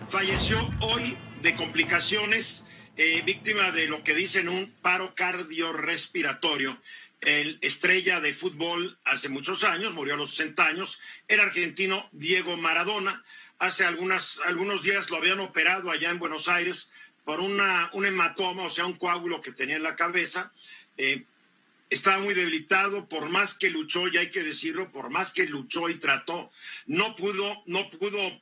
falleció hoy de complicaciones, víctima de lo que dicen un paro cardiorrespiratorio. El estrella de fútbol hace muchos años, murió a los 60 años, el argentino Diego Maradona. Hace algunos días lo habían operado allá en Buenos Aires por un hematoma, o sea, un coágulo que tenía en la cabeza. Estaba muy debilitado, por más que luchó, y hay que decirlo, por más que luchó y trató, no pudo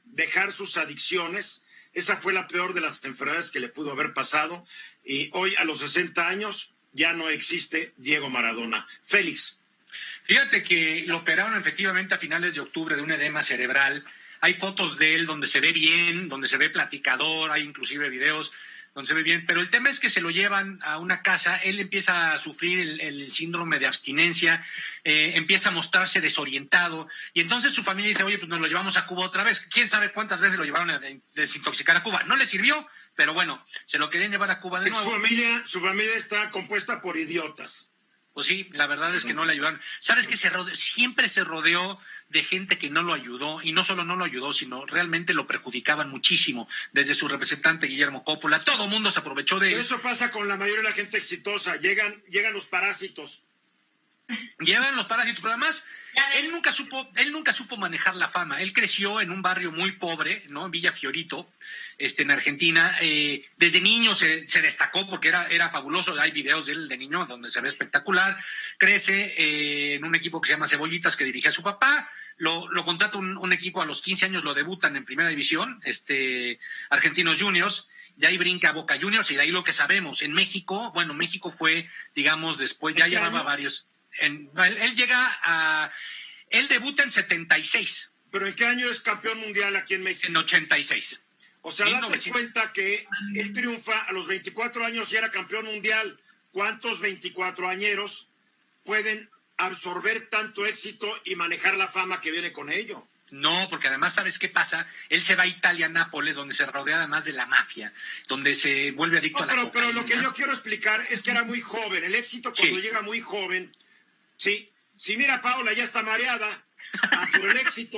dejar sus adicciones. Esa fue la peor de las enfermedades que le pudo haber pasado. Y hoy, a los 60 años, ya no existe Diego Maradona. Félix. Fíjate que lo operaron efectivamente a finales de octubre de un edema cerebral. Hay fotos de él donde se ve bien, donde se ve platicador, hay inclusive videos donde se ve bien, pero el tema es que se lo llevan a una casa, él empieza a sufrir el síndrome de abstinencia, empieza a mostrarse desorientado, y entonces su familia dice, oye, pues nos lo llevamos a Cuba otra vez. ¿Quién sabe cuántas veces lo llevaron a desintoxicar a Cuba? No le sirvió, pero bueno, se lo querían llevar a Cuba de nuevo. Su familia está compuesta por idiotas. Pues sí, la verdad es que no le ayudaron. ¿Sabes qué? Siempre se rodeó de gente que no lo ayudó, y no solo no lo ayudó, sino realmente lo perjudicaban muchísimo, desde su representante Guillermo Coppola. Todo mundo se aprovechó de él. Pero eso pasa con la mayoría de la gente exitosa, llegan los parásitos. Llegan los parásitos, pero además él nunca supo manejar la fama. Él creció en un barrio muy pobre, ¿no? En Villa Fiorito, en Argentina. Desde niño se destacó porque era fabuloso. Hay videos de él de niño donde se ve espectacular. Crece en un equipo que se llama Cebollitas, que dirigía a su papá. Lo contrata un equipo a los 15 años, lo debutan en Primera División, Argentinos Juniors. De ahí brinca a Boca Juniors, y de ahí lo que sabemos. En México, bueno, México fue, digamos, después, ya llevaba varios. Él debuta en 76. ¿Pero en qué año es campeón mundial aquí en México? En 86. O sea, date cuenta que él triunfa a los 24 años y era campeón mundial. ¿Cuántos 24añeros pueden absorber tanto éxito y manejar la fama que viene con ello? No, porque además, ¿sabes qué pasa? Él se va a Italia, Nápoles, donde se rodea además de la mafia, donde se vuelve adicto a la cocaína. Pero lo que yo quiero explicar es que era muy joven. El éxito cuando llega muy joven. Sí, mira, Paola ya está mareada por el éxito.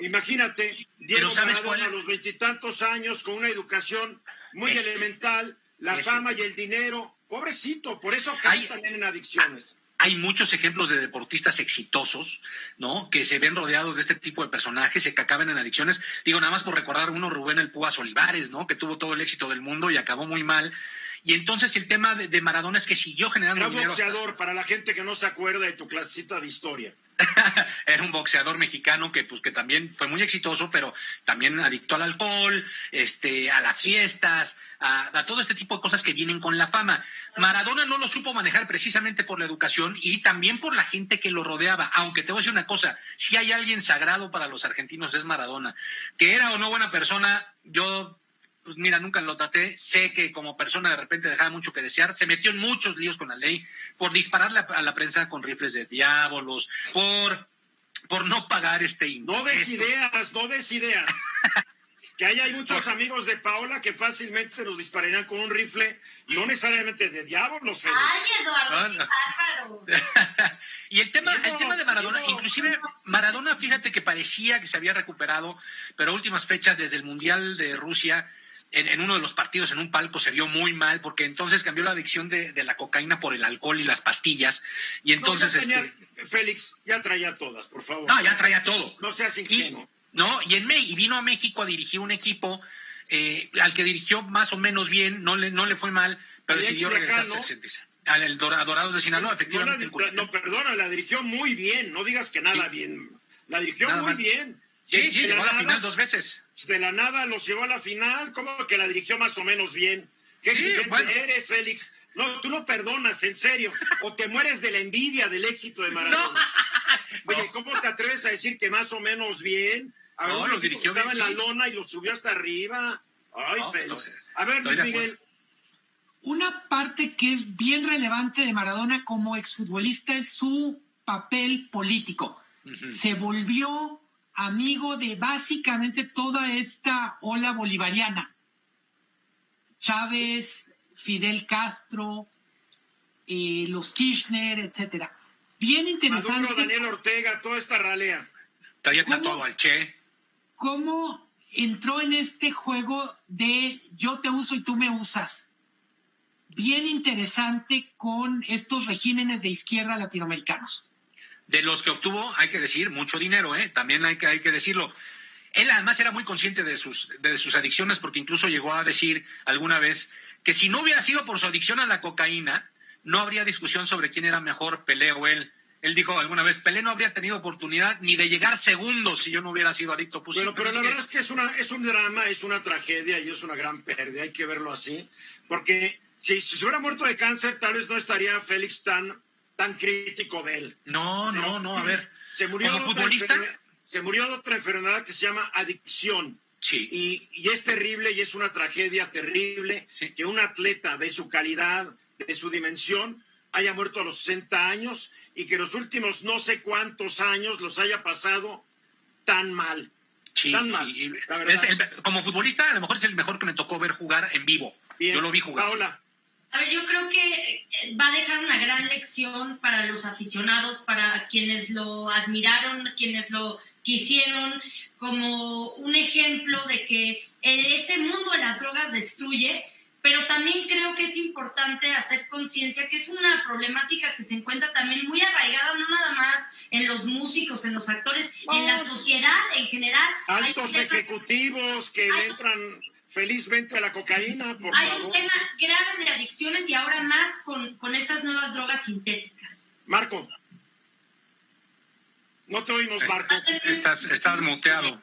Imagínate, Diego Maradona a los 20 y tantos años, con una educación muy elemental, la fama y el dinero. Pobrecito, por eso cae también en adicciones. Hay muchos ejemplos de deportistas exitosos, ¿no? Que se ven rodeados de este tipo de personajes y que acaban en adicciones. Digo, nada más por recordar uno, Rubén El Púas Olivares, ¿no? Que tuvo todo el éxito del mundo y acabó muy mal. Y entonces el tema de Maradona es que siguió generando dinero. Era boxeador, para la gente que no se acuerda de tu clasita de historia. Era un boxeador mexicano que también fue muy exitoso, pero también adicto al alcohol, a las fiestas, a todo este tipo de cosas que vienen con la fama. Maradona no lo supo manejar precisamente por la educación y también por la gente que lo rodeaba. Aunque te voy a decir una cosa, si hay alguien sagrado para los argentinos es Maradona. Que era o no buena persona, yo... Pues mira, nunca lo traté, sé que como persona de repente dejaba mucho que desear, se metió en muchos líos con la ley, por dispararle a la prensa con rifles de diablos, por no pagar impuesto. No des ideas. Que hay muchos amigos de Paola que fácilmente se los dispararían con un rifle, no necesariamente de diablos. ¡Ay, Eduardo, qué bárbaro! Y el tema de Maradona, inclusive Maradona, fíjate que parecía que se había recuperado, pero a últimas fechas, desde el Mundial de Rusia, en uno de los partidos, en un palco, se vio muy mal, porque entonces cambió la adicción de la cocaína por el alcohol y las pastillas, y entonces... Félix, ya traía todas, por favor. No, ya traía todo. No seas ingenuo. Y vino a México a dirigir un equipo al que dirigió más o menos bien, no le fue mal, pero decidió regresarse al Dorados de Sinaloa, efectivamente. Perdona, la dirigió muy bien, no digas que nada bien. La dirigió muy bien. Sí, llegó a la final 2 veces. De la nada los llevó a la final, ¿cómo que la dirigió más o menos bien? ¿Qué exigente eres, Félix? No, tú no perdonas, en serio. O te mueres de la envidia del éxito de Maradona. Oye, ¿cómo te atreves a decir que más o menos bien? Los dirigió bien. Estaba en la lona y los subió hasta arriba. Ay, Félix. A ver, Luis Miguel. Una parte que es bien relevante de Maradona como exfutbolista es su papel político. Uh-huh. Se volvió amigo de básicamente toda esta ola bolivariana. Chávez, Fidel Castro, los Kirchner, etcétera. Bien interesante. Maduro, Daniel Ortega, toda esta ralea. Traía tatuado al Che. ¿Cómo entró en este juego de yo te uso y tú me usas. Bien interesante con estos regímenes de izquierda latinoamericanos. De los que obtuvo, hay que decir, mucho dinero, también hay que decirlo. Él además era muy consciente de sus adicciones, porque incluso llegó a decir alguna vez que si no hubiera sido por su adicción a la cocaína, no habría discusión sobre quién era mejor, Pelé o él. Él dijo alguna vez, Pelé no habría tenido oportunidad ni de llegar segundo si yo no hubiera sido adicto. Pues bueno, pero la verdad es que es un drama, es una tragedia y es una gran pérdida, hay que verlo así, porque si se hubiera muerto de cáncer, tal vez no estaría Félix tan crítico de él. No, a ver. Se murió como futbolista. Se murió de otra enfermedad que se llama adicción. Sí. Y es terrible y es una tragedia terrible que un atleta de su calidad, de su dimensión, haya muerto a los 60 años y que los últimos no sé cuántos años los haya pasado tan mal. Sí, tan mal, la verdad. Como futbolista, a lo mejor es el mejor que me tocó ver jugar en vivo. Bien. Yo lo vi jugar. Paola. A ver, yo creo que va a dejar una gran lección para los aficionados, para quienes lo admiraron, quienes lo quisieron, como un ejemplo de que ese mundo de las drogas destruye, pero también creo que es importante hacer conciencia que es una problemática que se encuentra también muy arraigada, no nada más en los músicos, en los actores, en la sociedad en general. Altos ejecutivos que entran felizmente a la cocaína, por Hay favor. un tema grave de adicciones y ahora más con estas nuevas drogas sintéticas. Marco. No te oímos, Marco. Estás muteado.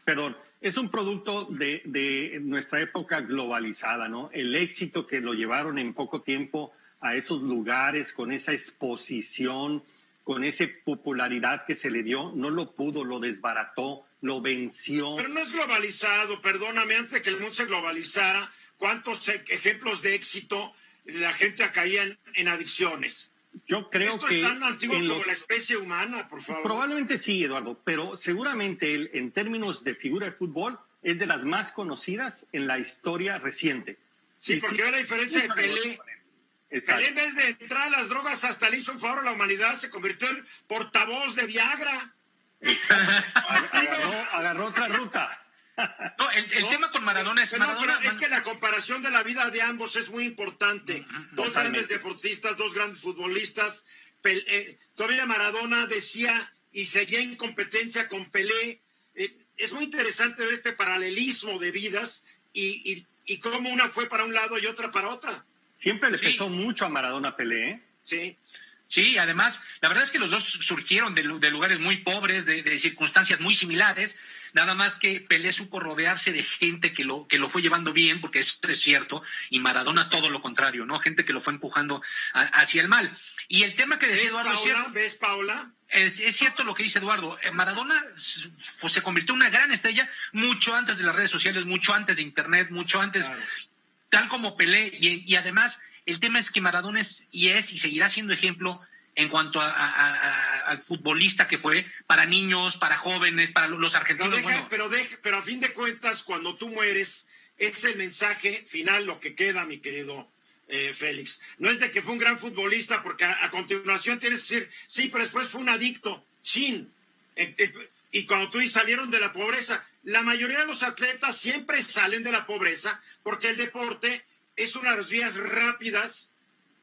Perdón. Es un producto de nuestra época globalizada, ¿no? El éxito que lo llevaron en poco tiempo a esos lugares, con esa exposición, con esa popularidad que se le dio, no lo pudo, lo desbarató, lo venció. Pero no es globalizado, perdóname, antes de que el mundo se globalizara, ¿cuántos ejemplos de éxito la gente caía en adicciones? Yo creo Esto que es tan antiguo como la especie humana, por favor. Probablemente sí, Eduardo, pero seguramente él, en términos de figura de fútbol, es de las más conocidas en la historia reciente. Sí, porque ve la diferencia de Pelé. Exacto. Pelé, en vez de entrar a las drogas, hasta le hizo un favor a la humanidad, se convirtió en portavoz de Viagra. Agarró otra ruta. No, el tema con Maradona es... Maradona, es que la comparación de la vida de ambos es muy importante. Dos grandes deportistas, dos grandes futbolistas. Todavía Maradona decía y seguía en competencia con Pelé. Es muy interesante ver este paralelismo de vidas y cómo una fue para un lado y otra para otra. Siempre le pesó mucho a Maradona Pelé, ¿eh? Sí. Sí, además, la verdad es que los dos surgieron de lugares muy pobres, de circunstancias muy similares, nada más que Pelé supo rodearse de gente que lo fue llevando bien, porque eso es cierto, y Maradona todo lo contrario, ¿no? Gente que lo fue empujando hacia el mal. Y el tema que decía Eduardo... ¿Ves, Paola? Es cierto lo que dice Eduardo. Maradona pues, se convirtió en una gran estrella mucho antes de las redes sociales, mucho antes de Internet, mucho antes, claro, tal como Pelé, y además... El tema es que Maradona es y seguirá siendo ejemplo en cuanto al futbolista que fue para niños, para jóvenes, para los argentinos. Pero a fin de cuentas, cuando tú mueres, es el mensaje final lo que queda, mi querido Félix. No es de que fue un gran futbolista, porque a continuación tienes que decir, sí, pero después fue un adicto. Chin. Y cuando tú dices, salieron de la pobreza, la mayoría de los atletas siempre salen de la pobreza porque el deporte es una de las vías rápidas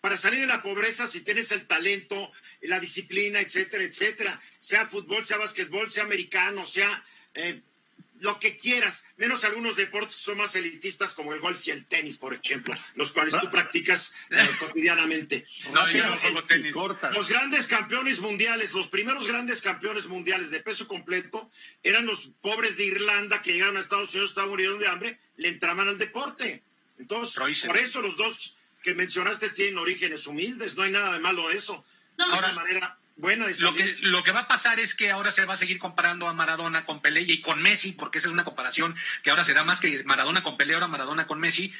para salir de la pobreza si tienes el talento, la disciplina, etcétera, etcétera. Sea fútbol, sea básquetbol, sea americano, sea lo que quieras, menos algunos deportes que son más elitistas como el golf y el tenis, por ejemplo, los cuales tú practicas cotidianamente. Yo no juego tenis. Los grandes campeones mundiales, los primeros grandes campeones mundiales de peso completo eran los pobres de Irlanda que llegaron a Estados Unidos, estaban muriendo de hambre, le entraban al deporte. Entonces, por eso los dos que mencionaste tienen orígenes humildes, no hay nada de malo de eso. Ahora, manera buena de lo que va a pasar es que ahora se va a seguir comparando a Maradona con Pelé y con Messi, porque esa es una comparación que ahora se da más que Maradona con Pelé, ahora Maradona con Messi.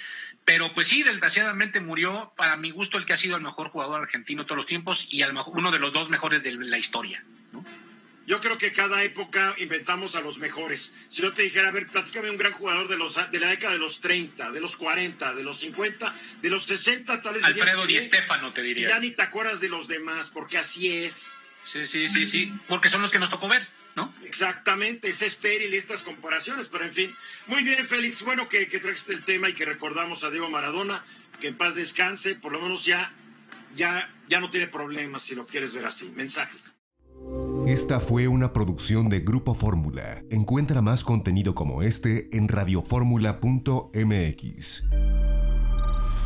Pero pues sí, desgraciadamente murió, para mi gusto, el que ha sido el mejor jugador argentino de todos los tiempos y uno de los dos mejores de la historia, ¿no? Yo creo que cada época inventamos a los mejores. Si yo te dijera, a ver, platícame un gran jugador de la década de los 30, de los 40, de los 50, de los 60, tal vez... Alfredo Di Stéfano, te diría. Y ya ni te acuerdas de los demás, porque así es. Sí. Porque son los que nos tocó ver. ¿no? Exactamente, es estéril estas comparaciones, pero en fin. Muy bien, Félix, bueno que trajiste el tema y que recordamos a Diego Maradona, que en paz descanse, por lo menos ya no tiene problemas, si lo quieres ver así. Mensajes. Esta fue una producción de Grupo Fórmula. Encuentra más contenido como este en radioformula.mx.